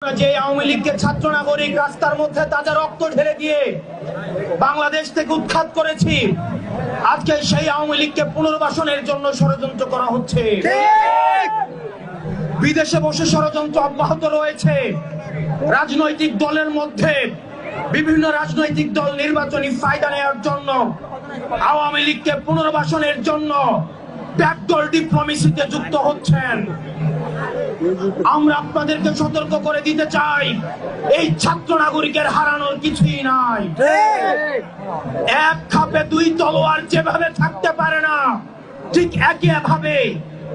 যে আওয়ামী লীগকে ছাত্র নাগরিক রাস্তার মধ্যে তাজা রক্ত ঢেলে দিয়ে বাংলাদেশ থেকে উৎখাত করেছি, আজকে সেই আওয়ামী লীগকে পুনর্বাসনের জন্য ষড়যন্ত্র করা হচ্ছে। বিদেশে বসে ষড়যন্ত্র অব্যাহত রয়েছে। রাজনৈতিক দলের মধ্যে বিভিন্ন রাজনৈতিক দল নির্বাচনী ফায়দা নেওয়ার জন্য আওয়ামী লীগকে পুনর্বাসনের জন্য ব্যাকডোর ডিপ্লোমেসিতে যুক্ত হচ্ছেন। আমরা আপনাদেরকে সতর্ক করে দিতে চাই, এই ছাত্র নাগরিকের হারানোর কিছুই নাই। এক খাপে দুই তলোয়ার যেভাবে থাকতে পারে না, ঠিক একইভাবে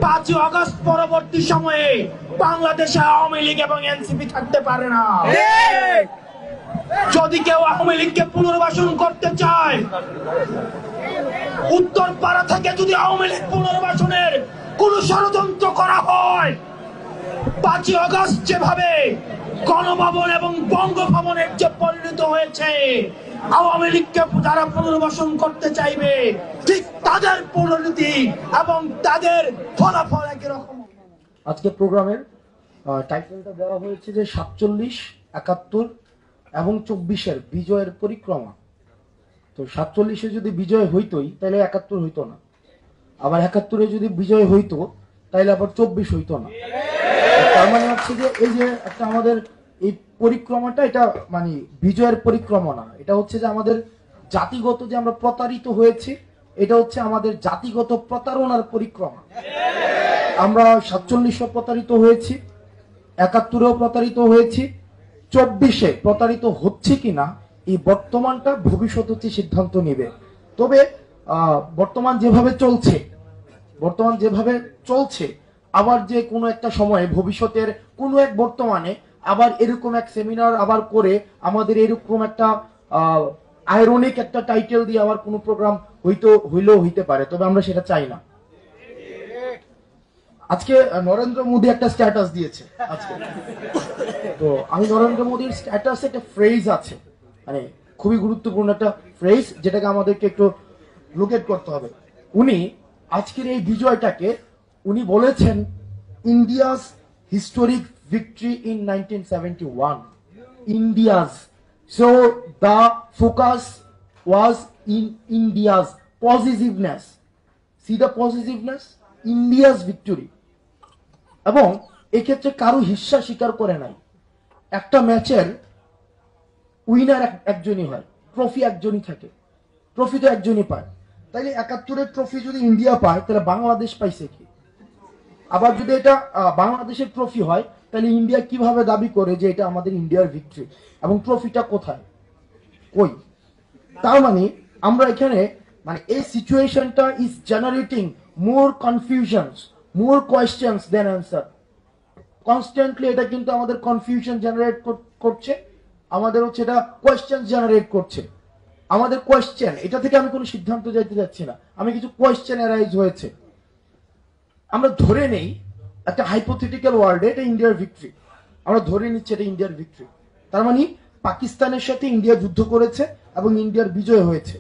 5 আগস্ট পরবর্তী সময়ে বাংলাদেশে আওয়ামী লীগ এবং এনসিপি থাকতে পারে না। যদি কেউ আওয়ামী লীগকে পুনর্বাসন করতে চায়, উত্তরপাড়া থেকে যদি আওয়ামী লীগ পুনর্বাসনের কোন ষড়যন্ত্র করা হয়, 5 আগস্ট যেভাবে গণভবন এবং বঙ্গভবনের যে পরিণত হয়েছে, আওয়ামী লীগকে যারা পুনর্বাসন করতে চাইবে ঠিক তাদের পরিণতি এবং তাদের ফলাফল একই রকম। আজকে প্রোগ্রামের টাইটেলটা দেওয়া হয়েছে যে 47, 71 এবং 24-এর বিজয়ের পরিক্রমা। তো 47-এ যদি বিজয় হইতোই তাহলে 71 হইতো না, আবার 71-এ যদি বিজয় হইতো তাহলে আবার 24 হইতো না। তার মানে হচ্ছে যে এই যে একটা আমাদের এই পরিক্রমাটা, এটা মানে বিজয়ের পরিক্রমা না, এটা হচ্ছে যে আমাদের জাতিগত যে আমরা প্রতারিত হয়েছি, এটা হচ্ছে আমাদের জাতিগত প্রতারণার পরিক্রমা। আমরা 47-এ প্রতারিত হয়েছি, 71-এও প্রতারিত হয়েছি, 24-এ প্রতারিত হচ্ছে কিনা এই বর্তমানটা ভবিষ্যৎ হচ্ছে সিদ্ধান্ত নেবে। তবে বর্তমান যেভাবে চলছে আবার যে কোনো একটা সময়ে ভবিষ্যতের কোনো এক বর্তমানে আবার এরকম এক সেমিনার আবার করে আমাদের এরকম একটা আইরনিক একটা টাইটেল দিয়ে আবার কোনো প্রোগ্রাম হইলেও হইতে পারে, তবে আমরা সেটা চাই না। আজকে নরেন্দ্র মোদী একটা স্ট্যাটাস দিয়েছে আজকে, তো আমি নরেন্দ্র মোদীর স্ট্যাটাসে একটা ফ্রেজ আছে, মানে খুবই গুরুত্বপূর্ণ একটা ফ্রেজ, যেটাকে আমাদেরকে একটু লোকেট করতে হবে। উনি আজকের এই বিজয়টাকে উনি বলেছেন India's historic victory in 1971। India's, so the focus was in India's positiveness. C the positiveness, India's victory. এবং এক্ষেত্রে কারো হিস্সা স্বীকার করে নাই। একটা ম্যাচের উইনার একজনই হয়, ট্রফি একজনই থাকে, ট্রফি তো একজনই পায়। তাইলে 71-এর ট্রফি যদি ইন্ডিয়া পায় তাহলে বাংলাদেশ পাইছে কি? আবার যদি এটা বাংলাদেশের ট্রফি হয় তাহলে ইন্ডিয়া কিভাবে দাবি করে যে এটা আমাদের ইন্ডিয়ার ভিক্টরি, এবং ট্রফিটা কোথায়, কই? তার মানে আমরা এখানে মানে এই সিচুয়েশনটা is generating more confusions, more questions than answer. Constantly এটা কিন্তু আমাদের কনফিউশন জেনারেট করছে, আমাদের হচ্ছে এটা কোয়েশ্চেন জেনারেট করছে। আমাদের কোয়েশ্চেন, এটা থেকে আমি কোনো সিদ্ধান্ত যাইতে যাচ্ছি না, আমি কিছু কোয়েশ্চেন অ্যারাইজ হয়েছে। আমরা ধরে নেই একটা হাইপোথেটিক্যাল ওয়ার্ল্ডে এটা ইন্ডিয়ার ভিক্টরি, আমরা ধরে নিচ্ছি এটা ইন্ডিয়ার ভিক্টরি। তার মানে পাকিস্তানের সাথে ইন্ডিয়া যুদ্ধ করেছে এবং ইন্ডিয়ার বিজয় হয়েছে।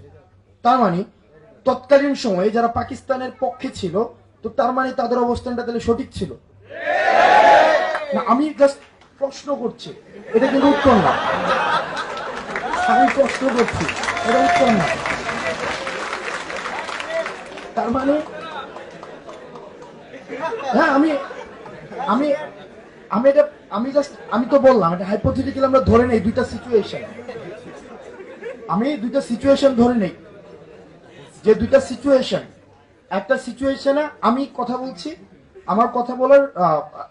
তার মানে তৎকালীন সময়ে যারা পাকিস্তানের পক্ষে ছিল, তো তার মানে তাদের অবস্থানটা তাহলে সঠিক ছিল না? আমি জাস্ট প্রশ্ন করছি, এটা কিন্তু উত্তর না। আমি প্রশ্ন করছি, এটা উত্তর না। তার মানে হ্যাঁ, আমি তো বললাম এটা হাইপোথেটিক্যাল, আমরা ধরে নেই দুইটা সিচুয়েশন। আমি দুইটা সিচুয়েশন ধরে নেই, যে দুইটা সিচুয়েশন, একটা সিচুয়েশনে আমি কথা বলছি, আমার কথা বলার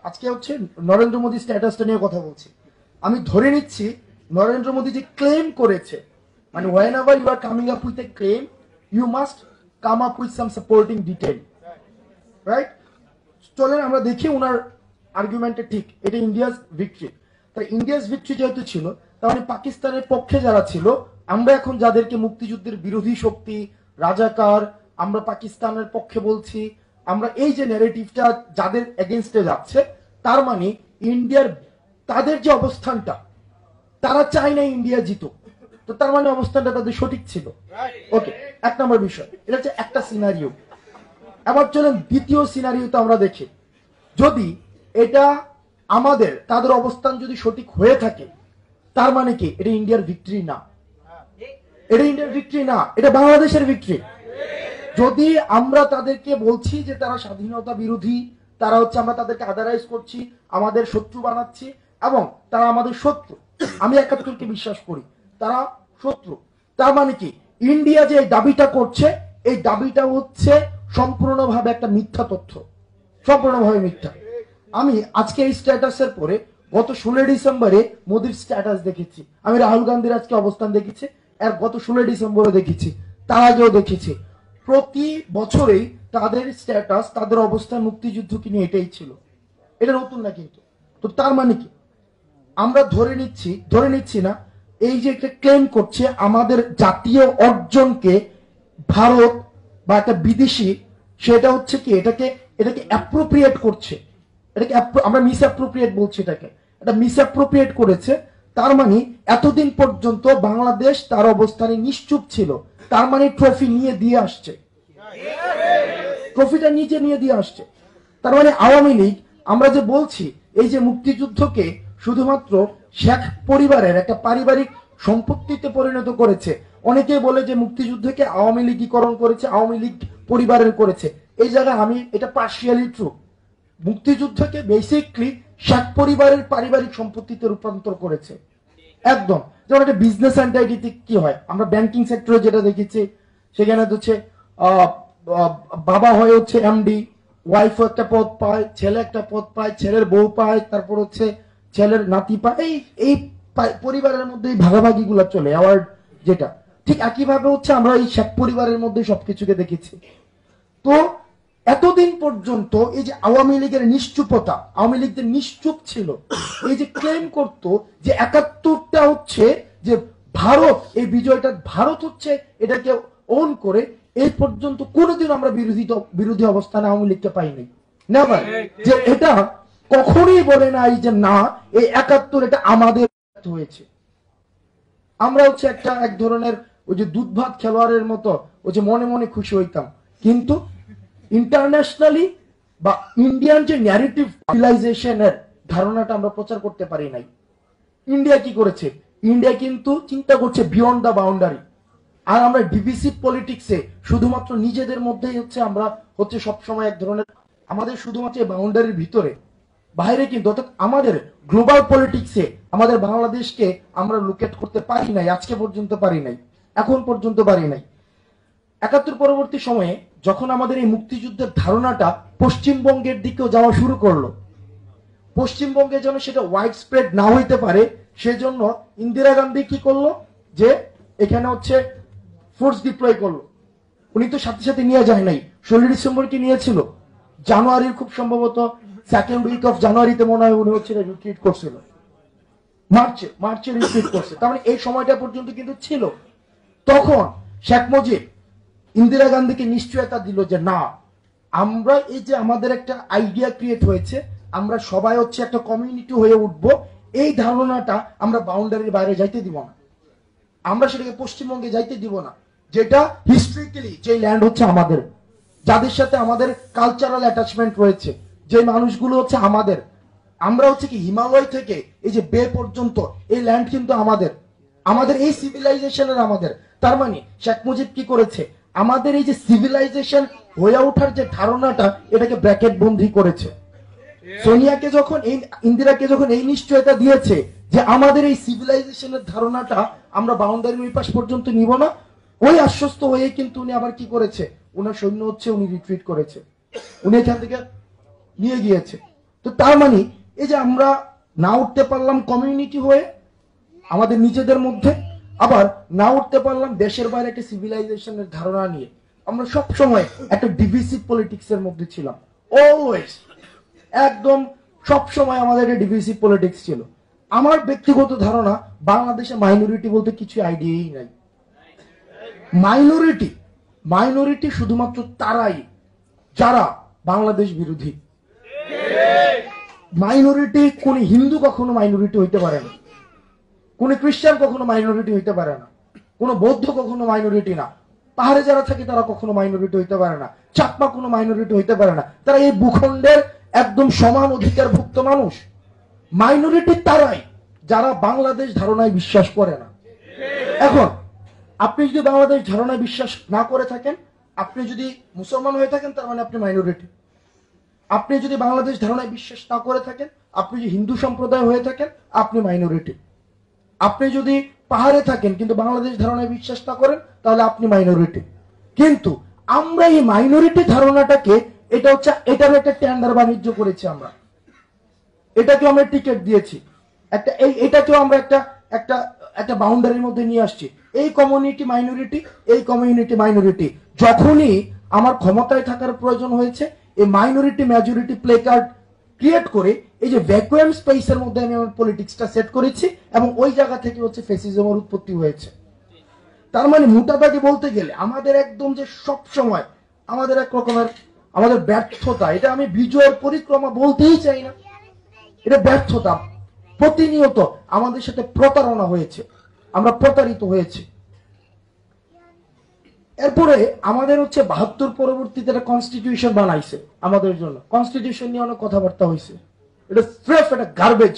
আজকে হচ্ছে নরেন্দ্র মোদী স্ট্যাটাসটা নিয়ে কথা বলছি। আমি ধরে নিচ্ছি নরেন্দ্র মোদী যে ক্লেম করেছে, মানে whenever you are coming up with a claim you must come up with some supporting detail, right? চলেন আমরা দেখি ওনার আর্গুমেন্টটা ঠিক, এটা ইন্ডিয়াস ভিক্টরি। তাই ইন্ডিয়াস ভিক্টরি যেহেতু ছিল, তার মানে পাকিস্তানের পক্ষে যারা ছিল, আমরা এখন যাদেরকে মুক্তিযুদ্ধের বিরোধী শক্তি, রাজাকার, আমরা পাকিস্তানের পক্ষে বলছি, আমরা এই যে ন্যারেটিভটা যাদের এগেইনস্টে যাচ্ছে, তার মানে ইন্ডিয়ার তাদের যে অবস্থানটা, তারা চায় না ইন্ডিয়া জিতুক, তো তার মানে অবস্থানটা তাদের সঠিক ছিল। ওকে, 1 নম্বর বিষয়, এটা হচ্ছে একটা সিনারিও। এবার চলেন দ্বিতীয় সিনারিওতে আমরা দেখি, যদি এটা আমাদের তাদের অবস্থান যদি সঠিক হয়ে থাকে, তার মানে কি এটা ইন্ডিয়ার ভিক্টরি না, এটা ইন্ডিয়ার ভিক্টরি না, এটা বাংলাদেশের ভিক্টরি। যদি আমরা তাদেরকে বলছি যে তারা স্বাধীনতা বিরোধী, তারা হচ্ছে আমরা তাদেরকে আদারাইজ করছি, আমাদের শত্রু বানাচ্ছি এবং তারা আমাদের শত্রু, আমি ৭১কে বিশ্বাস করি তারা শত্রু, তার মানে কি ইন্ডিয়া যে দাবিটা করছে এই দাবিটা হচ্ছে সম্পূর্ণভাবে একটা মিথ্যা তথ্য, সম্পূর্ণভাবে মিথ্যা। আমি আজকে এই স্ট্যাটাসের পরে গত 16 ডিসেম্বরে মোদির স্ট্যাটাস দেখেছি, আমি রাহুল গান্ধীর আজকে অবস্থান দেখেছি, আর গত 16 ডিসেম্বরে দেখেছি, তার আগেও দেখেছি, প্রতি বছরেই তাদের স্ট্যাটাস তাদের অবস্থান মুক্তিযুদ্ধকে নিয়ে এটাই ছিল, এটা নতুন না কিন্তু। তো তার মানে কি আমরা ধরে নিচ্ছি না, এই যে একটা ক্লেম করছে আমাদের জাতীয় অর্জনকে ভারত বা একটা বিদেশি, সেটা হচ্ছে কি এটাকে অ্যাপ্রোপ্রিয়েট করছে, এটাকে আমরা মিস অ্যাপ্রোপ্রিয়েট বলছি, এটাকে এটা মিস অ্যাপ্রোপ্রিয়েট করেছে। তার মানে এতদিন পর্যন্ত বাংলাদেশ তার অবস্থানে নিশ্চুপ ছিল, তার মানে ট্রফি নিয়ে দিয়ে আসছে, ট্রফিটা নিচে নিয়ে দিয়ে আসছে। তার মানে আওয়ামী লীগ, আমরা যে বলছি এই যে মুক্তিযুদ্ধকে শুধুমাত্র শেখ পরিবারের একটা পারিবারিক সম্পত্তিতে পরিণত করেছে, অনেকে বলে যে মুক্তিযুদ্ধকে আওয়ামী লীগীকরণ করেছে, আওয়ামী লীগ পরিবারের করেছে, এই জায়গায় আমি এটা পার্শিয়ালি ট্রু। মুক্তিযুদ্ধকে বেসিকলি শেখ পরিবারের পারিবারিক সম্পত্তিতে রূপান্তর করেছে একদম। যেমন একটা বিজনেস এন্টাইটিতে কি হয়, আমরা ব্যাংকিং সেক্টরে যেটা দেখেছি, সেখানে হচ্ছে বাবা হয়ে হচ্ছে এমডি, ওয়াইফ একটা পদ পায়, ছেলে একটা পদ পায়, ছেলের বউ পায়, তারপর হচ্ছে ছেলের নাতি পায়, এই পরিবারের মধ্যে এই ভাগাভাগি গুলা চলে, অ্যাওয়ার্ড যেটা। ঠিক একইভাবে হচ্ছে আমরা এই শেখ পরিবারের মধ্যে সবকিছুকে দেখেছি। তো এতদিন পর্যন্ত এই যে আওয়ামী লীগের নিশ্চুপতা, আওয়ামী লীগ যে নিশ্চুপ ছিল, এই যে ক্লেম করতো যে ৭১টা হচ্ছে যে ভারত, এই বিজয়টা ভারত হচ্ছে এটাকে ওন করে, এই পর্যন্ত কোনোদিন আমরা বিরোধী অবস্থানে আওয়ামী লীগকে পাইনি, নেভার। যে এটা কখনোই বলে নাই যে না এই ৭১ এটা আমাদের হয়েছে। আমরা হচ্ছে এক ধরনের ওই যে দুধ ভাত খেলোয়াড়ের মতো ওই যে মনে মনে খুশি হইতাম, কিন্তু ইন্টারন্যাশনালি বা ইন্ডিয়ান যে ন্যারেটিভ সিভিলাইজেশনের ধারণাটা আমরা প্রচার করতে পারি নাই। ইন্ডিয়া কি করেছে, ইন্ডিয়া কিন্তু চিন্তা করছে বিয়ন্ড দা বাউন্ডারি। আর আমরা ডিভিসি পলিটিক্সে শুধুমাত্র নিজেদের মধ্যেই হচ্ছে আমরা হচ্ছে সবসময় এক ধরনের, আমাদের শুধুমাত্র বাউন্ডারির ভিতরে, বাইরে কিন্তু, অর্থাৎ আমাদের গ্লোবাল পলিটিক্সে আমাদের বাংলাদেশকে আমরা লোকেট করতে পারি নাই, আজকে পর্যন্ত পারি নাই, এখন পর্যন্ত পারি নাই। ৭১ পরবর্তী সময়ে যখন আমাদের এই মুক্তিযুদ্ধের ধারণাটা পশ্চিমবঙ্গের দিকেও যাওয়া শুরু করলো, পশ্চিমবঙ্গে যেন সেটা ওয়াইড স্প্রেড না হইতে পারে, সেজন্য ইন্দিরা গান্ধী কি করলো, যে এখানে হচ্ছে ফোর্স ডিপ্লয় করলো। উনি তো সাথে সাথে নিয়ে যায় নাই, 16 ডিসেম্বর কি নিয়েছিল, জানুয়ারির খুব সম্ভবত সেকেন্ড উইক অফ জানুয়ারিতে মনে হয় উনি হচ্ছে রিট্রিট করছিল, মার্চে রিট্রিট করছে। তার মানে এই সময়টা পর্যন্ত কিন্তু ছিল। তখন শেখ মুজিব ইন্দিরা গান্ধীকে নিশ্চয়তা দিল যে না, আমরা এই যে আমাদের একটা আইডিয়া ক্রিয়েট হয়েছে, আমরা সবাই হচ্ছে একটা কমিউনিটি হয়ে উঠবো, এই ধারণাটা আমরা বাউন্ডারির বাইরে যাইতে দিব না, আমরা সেটাকে পশ্চিমবঙ্গে যাইতে দিব না, যেটা হিস্ট্রিক্যালি যে ল্যান্ড হচ্ছে আমাদের, যাদের সাথে আমাদের কালচারাল অ্যাটাচমেন্ট রয়েছে, যে মানুষগুলো হচ্ছে আমাদের, আমরা হচ্ছে কি হিমালয় থেকে এই যে বে পর্যন্ত এই ল্যান্ড কিন্তু আমাদের এই সিভিলাইজেশনের আমাদের। তার মানে শেখ মুজিব কি করেছে, আমাদের এই যে সিভিলাইজেশন হয়ে ওঠার যে ধারণাটা, এটাকে ব্র্যাকেট বন্ধি করেছে। সোনিয়াকে যখন ইন্দিরাকে যখন এই নিশ্চয়তা দিয়েছে যে আমাদের এই সিভিলাইজেশনের ধারণাটা আমরা বাউন্ডারির ওই পাশ পর্যন্ত নিব না, ওই আশ্বস্ত হয়ে কিন্তু উনি আবার কি করেছে, উনার সৈন্য হচ্ছে উনি রিট্রিট করেছে, উনি এখান থেকে নিয়ে গিয়েছে। তো তার মানে এই যে আমরা না উঠতে পারলাম কমিউনিটি হয়ে আমাদের নিজেদের মধ্যে, আবার না উঠতে পারলাম দেশের বাইরে একটা সিভিলাইজেশনের ধারণা নিয়ে, আমরা সব সময় একটা ডিভিসিভ পলিটিক্স এর মধ্যে ছিলাম, অলওয়েজ, একদম সব সময় আমাদের একটা ডিভিসিভ পলিটিক্স ছিল। আমার ব্যক্তিগত ধারণা, বাংলাদেশে মাইনরিটি বলতে কিছু আইডিয়াই নাই। মাইনরিটি শুধুমাত্র তারাই যারা বাংলাদেশ বিরোধী। মাইনরিটি কোন হিন্দু কখনো মাইনরিটি হইতে পারে না, কোন খ্রিস্টান কখনো মাইনরিটি হইতে পারে না, কোন বৌদ্ধ কখনো মাইনরিটি না, পাহাড়ে যারা থাকে তারা কখনো মাইনরিটি হইতে পারে না, চাকমা কোনো মাইনরিটি হইতে পারে না, তারা এই ভূখণ্ডের একদম সমান অধিকারভুক্ত মানুষ। মাইনরিটি তারাই যারা বাংলাদেশ ধারণায় বিশ্বাস করে না। এখন আপনি যদি বাংলাদেশ ধারণায় বিশ্বাস না করে থাকেন, আপনি যদি মুসলমান হয়ে থাকেন, তার মানে আপনি মাইনরিটি। আপনি যদি বাংলাদেশ ধারণায় বিশ্বাস না করে থাকেন, আপনি যদি হিন্দু সম্প্রদায় হয়ে থাকেন, আপনি মাইনরিটি। আপনি যদি পাহাড়ে থাকেন কিন্তু বাংলাদেশ ধারণায় বিশ্বাস না করেন, তাহলে আপনি মাইনরিটি। কিন্তু আমরা এই মাইনরিটি ধারণাটাকে এটার একটা টেন্ডার বাণিজ্য করেছি। আমরা এটাকেও আমরা টিকিট দিয়েছি, এটাকেও আমরা একটা বাউন্ডারির মধ্যে নিয়ে আসছি। এই কমিউনিটি মাইনরিটি, এই কমিউনিটি মাইনরিটি। যখনই আমার ক্ষমতায় থাকার প্রয়োজন হয়েছে, এই minority majority play card create করে এই যে ভ্যাকুয়াম স্পেসের মধ্যে আমি আমার পলিটিক্সটা সেট করেছি, এবং ওই জায়গা থেকে ফ্যাসিজমের উৎপত্তি হয়েছে। তার মানে মোটাদাগে বলতে গেলে আমাদের একদম যে সব সময় আমাদের এক রকমের আমাদের ব্যর্থতা, এটা আমি বিজয়ের পরিক্রমা বলতেই চাই না, এটা ব্যর্থতা। প্রতিনিয়ত আমাদের সাথে প্রতারণা হয়েছে, আমরা প্রতারিত হয়েছি। এরপরে আমাদের ৭২ পরবর্তীতে একটা কনস্টিটিউশন বানাইছে আমাদের জন্য। কনস্টিটিউশন নিয়ে অনেক কথাবার্তা হয়েছে, এটা স্রেফ একটা গার্বেজ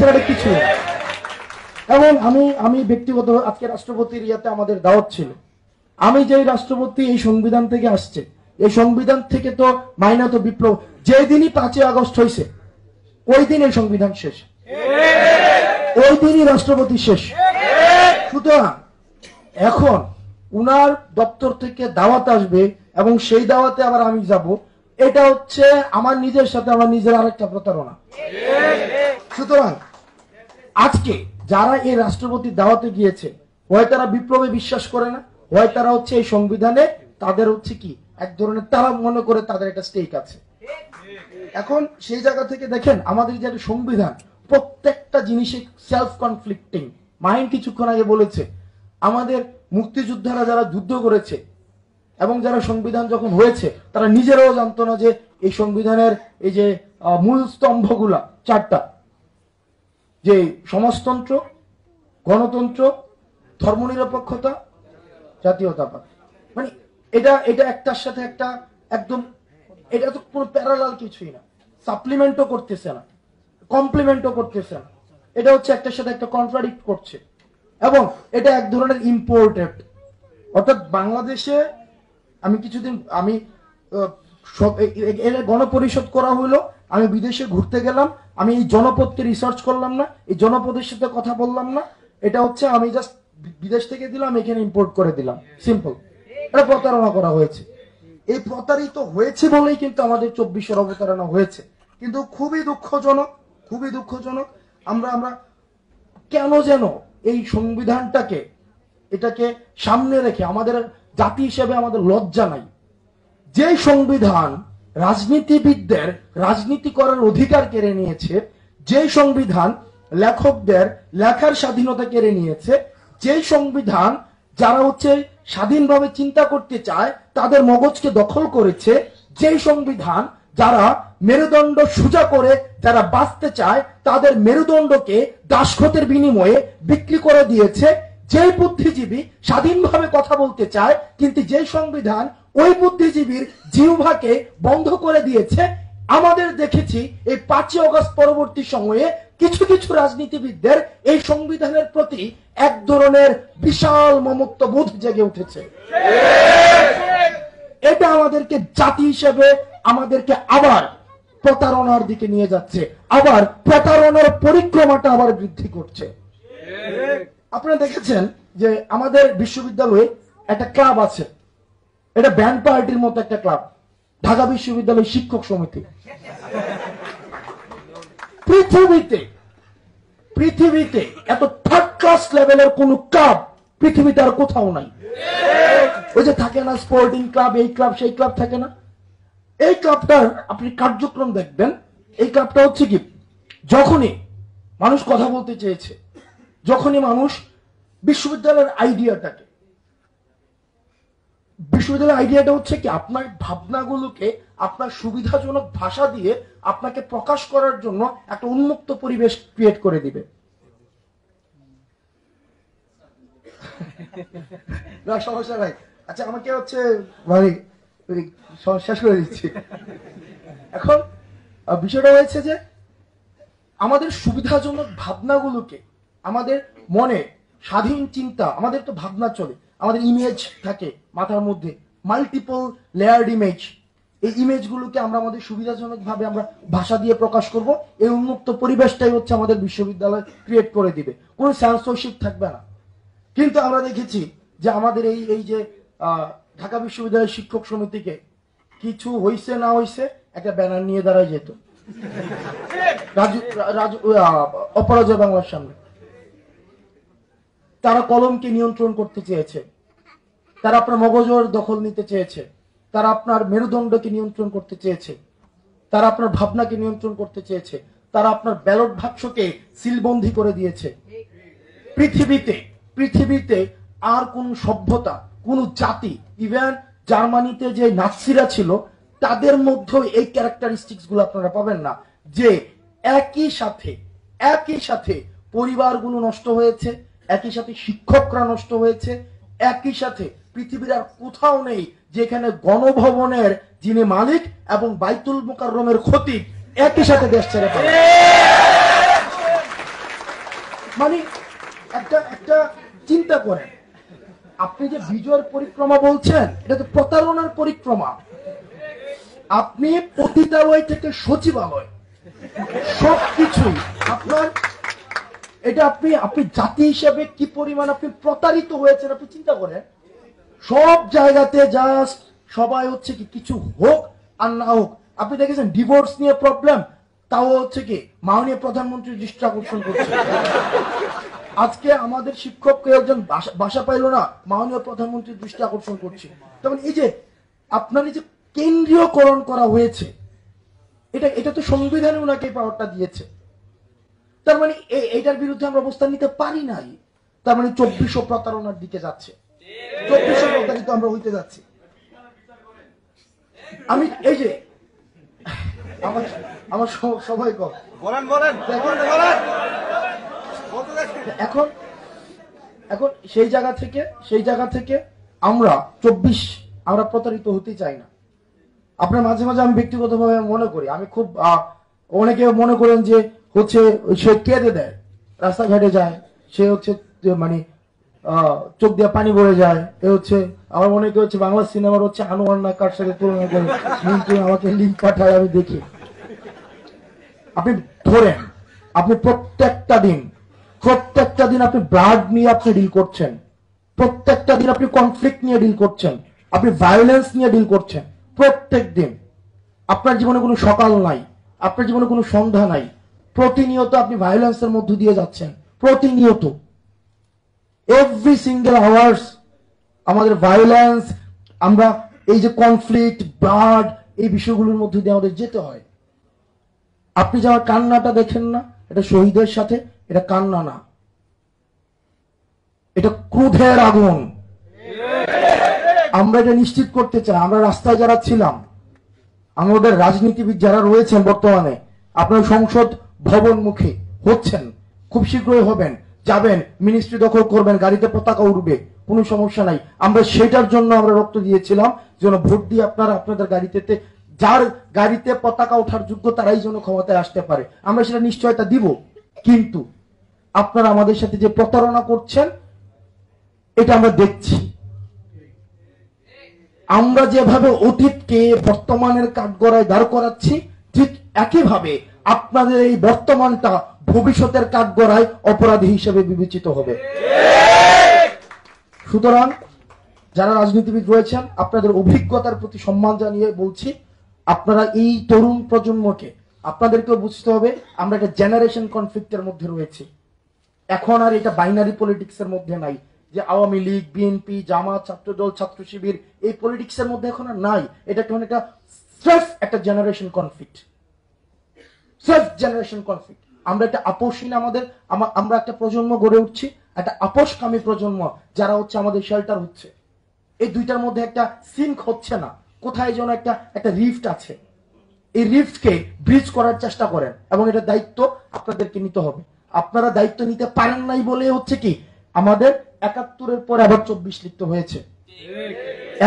ছাড়া কিছু নেই। এবং আমি ব্যক্তিগত আজকে রাষ্ট্রপতির ইয়াতে আমাদের দাওয়াত ছিল। আমি যে রাষ্ট্রপতি এই সংবিধান থেকে আসছে, এই সংবিধান থেকে তো মাইনত বিপ্লব যেদিনই ৫ই আগস্ট হয়েছে, ওই দিন এই সংবিধান শেষ, ওই দিনই রাষ্ট্রপতি শেষ। সুতরাং এখন উনার দপ্তর থেকে দাওয়াত আসবে এবং সেই দাওয়াতে আবার আমি যাব, এটা আমার নিজের সাথে আমার নিজের আরেকটা প্রতারণা। সুতরাং আজকে যারা এই রাষ্ট্রপতির দাওয়াতে গিয়েছে, হয় তারা বিপ্লবে বিশ্বাস করে না, হয় তারা এই সংবিধানে তাদের কি এক ধরনের, তারা মনে করে তাদের একটা স্টেক আছে। এখন সেই জায়গা থেকে দেখেন আমাদের যে সংবিধান, প্রত্যেকটা জিনিসে সেলফ কনফ্লিক্টিং। মাহিন কিছুক্ষণ আগে বলেছে, আমাদের মুক্তিযোদ্ধারা যারা যুদ্ধ করেছে এবং যারা সংবিধান যখন হয়েছে, তারা নিজেরাও জানতো না যে এই সংবিধানের এই যে মূল স্তম্ভগুলা 4টা, যে সমাজতন্ত্র, গণতন্ত্র, ধর্মনিরপেক্ষতা, জাতীয়তাবাদ। মানে এটা একটার সাথে একটা একদম, এটা তো কোনো প্যারালাল কিছুই না, সাপ্লিমেন্টও করতেছে না, কমপ্লিমেন্টও করতেছে না। এটা একটার সাথে একটা কন্ট্রাডিক্ট করছে, এবং এটা এক ধরনের ইম্পোর্টেড। অর্থাৎ বাংলাদেশে আমি গণপরিষদ করা হইলো, আমি বিদেশে ঘুরতে গেলাম, আমি এই জনপদকে রিসার্চ করলাম না, এই জনপদের সাথে কথা বললাম না, এটা আমি জাস্ট বিদেশ থেকে দিলাম, এখানে ইম্পোর্ট করে দিলাম, সিম্পল। এটা প্রতারণা করা হয়েছে। এই প্রতারিত হয়েছে বলেই কিন্তু আমাদের 24-এর অবতারণা হয়েছে। কিন্তু খুবই দুঃখজনক, খুবই দুঃখজনক, আমরা কেন যেন এই সংবিধানটাকে এটাকে সামনে রেখে আমাদের জাতি হিসেবে আমাদের লজ্জা নাই। যে সংবিধান রাজনীতিবিদদের রাজনীতি করার অধিকার কেড়ে নিয়েছে, যে সংবিধান লেখকদের লেখার স্বাধীনতা কেড়ে নিয়েছে, যে সংবিধান যারা স্বাধীনভাবে চিন্তা করতে চায় তাদের মগজকে দখল করেছে, যে সংবিধান যারা মেরুদণ্ড সোজা করে যারা বাঁচতে চায় তাদের মেরুদণ্ডকে দাসখতের বিনিময়ে বিক্রি করে দিয়েছে, যে বুদ্ধিজীবী স্বাধীনভাবে কথা বলতে চায় কিন্তু যে সংবিধান ওই বুদ্ধিজীবীর জিহ্বাকে বন্ধ করে দিয়েছে। আমাদের দেখেছি এই 5ই আগস্ট পরবর্তী সময়ে কিছু কিছু রাজনীতিবিদদের এই সংবিধানের প্রতি এক ধরনের বিশাল মমত্ববোধ জেগে উঠেছে। এটা আমাদেরকে জাতি হিসেবে আমাদেরকে আবার প্রতারণার দিকে নিয়ে যাচ্ছে, আবার প্রতারণার পরিক্রমাটা আবার বৃদ্ধি করছে। আপনারা দেখেছেন যে আমাদের বিশ্ববিদ্যালয়ে একটা ক্লাব আছে, এটা ব্যান্ড পার্টির মতো একটা ক্লাব, ঢাকা বিশ্ববিদ্যালয় শিক্ষক সমিতি। পৃথিবীতে এত থার্ড ক্লাস লেভেলের কোন ক্লাব পৃথিবীতে আর কোথাও নাই। ওই যে থাকে না স্পোর্টিং ক্লাব, এই ক্লাব সেই ক্লাব থাকে না, এই ক্লাবটার আপনি কার্যক্রম দেখবেন। এই ক্লাবটা কি, যখনই মানুষ কথা বলতে চেয়েছে, যখনই মানুষ বিশ্ববিদ্যালয়ের আইডিয়াটা কি আপনার ভাবনাগুলোকে আপনার সুবিধাজনক ভাষা দিয়ে আপনাকে প্রকাশ করার জন্য একটা উন্মুক্ত পরিবেশ ক্রিয়েট করে দিবে। না সমস্যা নাই, আচ্ছা আমাকে ভাই শেষ করে দিচ্ছি। এখন বিষয়টা হয়েছে যে আমাদের সুবিধাজনক ভাবনাগুলোকে, আমাদের মনে স্বাধীন চিন্তা, আমাদের তো ভাবনা চলে, আমাদের ইমেজ থাকে মাথার মধ্যে, মাল্টিপল লেয়ার্ড ইমেজ। এই ইমেজগুলোকে আমরা আমাদের সুবিধাজনক ভাবে আমরা ভাষা দিয়ে প্রকাশ করব। এই উন্মুক্ত পরিবেশটাই হচ্ছে আমাদের বিশ্ববিদ্যালয় ক্রিয়েট করে দিবে, কোনো সেন্সরশিপ থাকবে না। কিন্তু আমরা দেখেছি যে আমাদের এই যে ঢাকা বিশ্ববিদ্যালয়ের শিক্ষক সমিতিকে কিছু হইছে না হইছে একটা ব্যানার নিয়ে দাঁড়ায় যেত অপরাজয় বাংলার সামনে। তারা কলমকে নিয়ন্ত্রণ করতে চেয়েছে, তারা আপনার মগজের দখল নিতে চেয়েছে, তারা আপনার মেরুদণ্ডকে নিয়ন্ত্রণ করতে চেয়েছে, তারা আপনার ভাবনাকে নিয়ন্ত্রণ করতে চেয়েছে, তারা আপনার ব্যালট বাক্সকে সিলবন্দি করে দিয়েছে। পৃথিবীতে আর কোন সভ্যতা, কোন জাতি, ইভেন জার্মানিতে যে নাৎসিরা ছিল তাদের মধ্যে এই ক্যারেক্টারিস্টিক্স গুলো আপনারা পাবেন না, যে একই সাথে পরিবারগুলো নষ্ট হয়েছে, একই সাথে শিক্ষকরা নষ্ট হয়েছে, একই সাথে পৃথিবীর আর কোথাও নেই যেখানে গণভবনের যিনি মালিক এবং বাইতুল মুকাররমের খতিব একই সাথে দেশ ছেড়ে পারে। মানে একটা চিন্তা করেন, আপনি যে বিজয়ের পরিক্রমা বলছেন এটা তো প্রতারণার পরিক্রমা। আপনি পতিতালয় থেকে সচিবালয় সবকিছুই আপনার, এটা আপনি জাতি হিসেবে কি পরিমাণ আপনি প্রতারিত হয়েছেন আপনি চিন্তা করেন। সব জায়গাতে জাস্ট সবাই হচ্ছে কি কিছু হোক আর না হোক। আপনি দেখেছেন ডিভোর্স নিয়ে প্রবলেম, তাও হচ্ছে কি মাননীয় প্রধানমন্ত্রীর দৃষ্টি আকর্ষণ করছে। আজকে আমাদের শিক্ষক কেউ একজন বাসা পাইল না, মাননীয় প্রধানমন্ত্রীর দৃষ্টি আকর্ষণ করছে। তখন এই যে আপনার এই যে কেন্দ্রীয়করণ করা হয়েছে, এটা তো সংবিধানে ওনাকে পাওয়ারটা দিয়েছে। তার মানে এইটার বিরুদ্ধে আমরা অবস্থান নিতে পারি নাই। তার মানে 2400 প্রতারণার দিকে যাচ্ছে, 2400 প্রতারিত আমরা হইতে যাচ্ছি। আমি এই যে আমার সবাই এখন সেই জায়গা থেকে আমরা প্রতারিত হতে চাই না। আপনার মাঝে মাঝে আমি ব্যক্তিগতভাবে মনে করি, আমি খুব অনেকে মনে করেন যে হচ্ছে সে কেঁদে দেয়, রাস্তাঘাটে যায়, সে হচ্ছে মানে চোখ দিয়ে পানি বয়ে যায়। এ হচ্ছে আমার অনেকে হচ্ছে বাংলা সিনেমার হচ্ছে আনোয়ার নাকার সাথে তুলনা করে আমাকে লিঙ্ক পাঠায়, আমি দেখি। আপনি ধরেন আপনি প্রত্যেকটা দিন আপনি ব্লাড নিয়ে আপনি ডিল করছেন, প্রত্যেকটা দিন আপনি কনফ্লিক্ট নিয়ে ডিল করছেন, আপনি ভায়োলেন্স নিয়ে ডিল করছেন। প্রত্যেক দিন আপনার জীবনে কোনো সকাল নাই, আপনার জীবনে কোনো সন্ধ্যা নাই, প্রতিনিয়ত আপনি ভায়োলেন্সের মধ্য দিয়ে যাচ্ছেন, প্রতিনিয়ত এভরি সিঙ্গেল আওয়ার্স আমাদের ভায়োলেন্স, আমরা এই যে কনফ্লিক্ট, ব্লাড, এই বিষয়গুলোর মধ্য দিয়ে আমাদের যেতে হয়। আপনি যাওয়ার কান্নাটা দেখেন না, এটা শহীদের সাথে, এটা কান্না না, এটা ক্রোধের আগুন। আমরা এটা নিশ্চিত করতে চাই, আমরা রাস্তায় যারা ছিলাম, আমাদের রাজনীতিবিদ যারা রয়েছেন বর্তমানে, আপনার সংসদ ভবন মুখে হচ্ছেন, খুব শীঘ্রই হবেন, যাবেন, মিনিস্ট্রি দখল করবেন, গাড়িতে পতাকা উঠবে, কোনো সমস্যা নাই। আমরা সেটার জন্য আমরা রক্ত দিয়েছিলাম, যেন ভোট দিয়ে আপনারা আপনাদের গাড়িতে, যার গাড়িতে পতাকা ওঠার যোগ্য তারাই যেন ক্ষমতায় আসতে পারে, আমরা সেটা নিশ্চয়তা দিব। কিন্তু আপনারা আমাদের সাথে যে প্রতারণা করছেন এটা আমরা দেখছি। আমরা যেভাবে অতীতকে বর্তমানের কাঠগড়ায় দাঁড় করাচ্ছি, ঠিক একইভাবে আপনাদের এই বর্তমানটা ভবিষ্যতের কাঠগড়ায় অপরাধী হিসেবে বিবেচিত হবে। সুতরাং যারা রাজনীতিবিদ রয়েছেন, আপনাদের অভিজ্ঞতার প্রতি সম্মান জানিয়ে বলছি, আপনারা এই তরুণ প্রজন্মকে আপনাদেরকেও বুঝতে হবে আমরা একটা জেনারেশন কনফ্লিক্টের মধ্যে রয়েছি। এখন আর এটা বাইনারি পলিটিক্সের মধ্যে নাই যে আওয়ামী লীগ, বিএনপি, জামাত, ছাত্রদল, ছাত্র শিবির, এই পলিটিক্সের মধ্যে এখন আর নাই। এটা কেমন একটা জেনারেশন কনফ্লিক্ট, আমরা একটা আপোষহীন, আমরা একটা প্রজন্ম গড়ে উঠছি, একটা আপোষকামী প্রজন্ম যারা হচ্ছে আমাদের শেল্টার হচ্ছে। এই দুইটার মধ্যে একটা সিঙ্ক হচ্ছে না, কোথায় যেন একটা রিফট আছে। এই রিফটকে ব্রিজ করার চেষ্টা করেন এবং এটা দায়িত্ব আপনাদেরকে নিতে হবে। আপনারা দায়িত্ব নিতে পারেন নাই বলে হচ্ছে কি আমাদের 71-এর পরে আবার 24 লিখতে হয়েছে।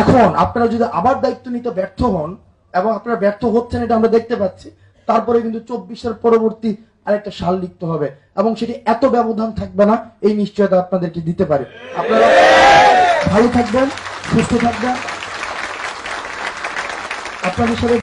এখন আপনারা যদি আবার দায়িত্ব নিতে ব্যর্থ হন, এবং আপনারা ব্যর্থ হচ্ছেন এটা আমরা দেখতে পাচ্ছি, তারপরে কিন্তু 24-এর পরবর্তী আরেকটা সাল লিখতে হবে, এবং সেটি এত ব্যবধান থাকবে না, এই নিশ্চয়তা আপনাদেরকে দিতে পারে। আপনারা ভালো থাকবেন, সুস্থ থাকবেন। আপনাদের সাথে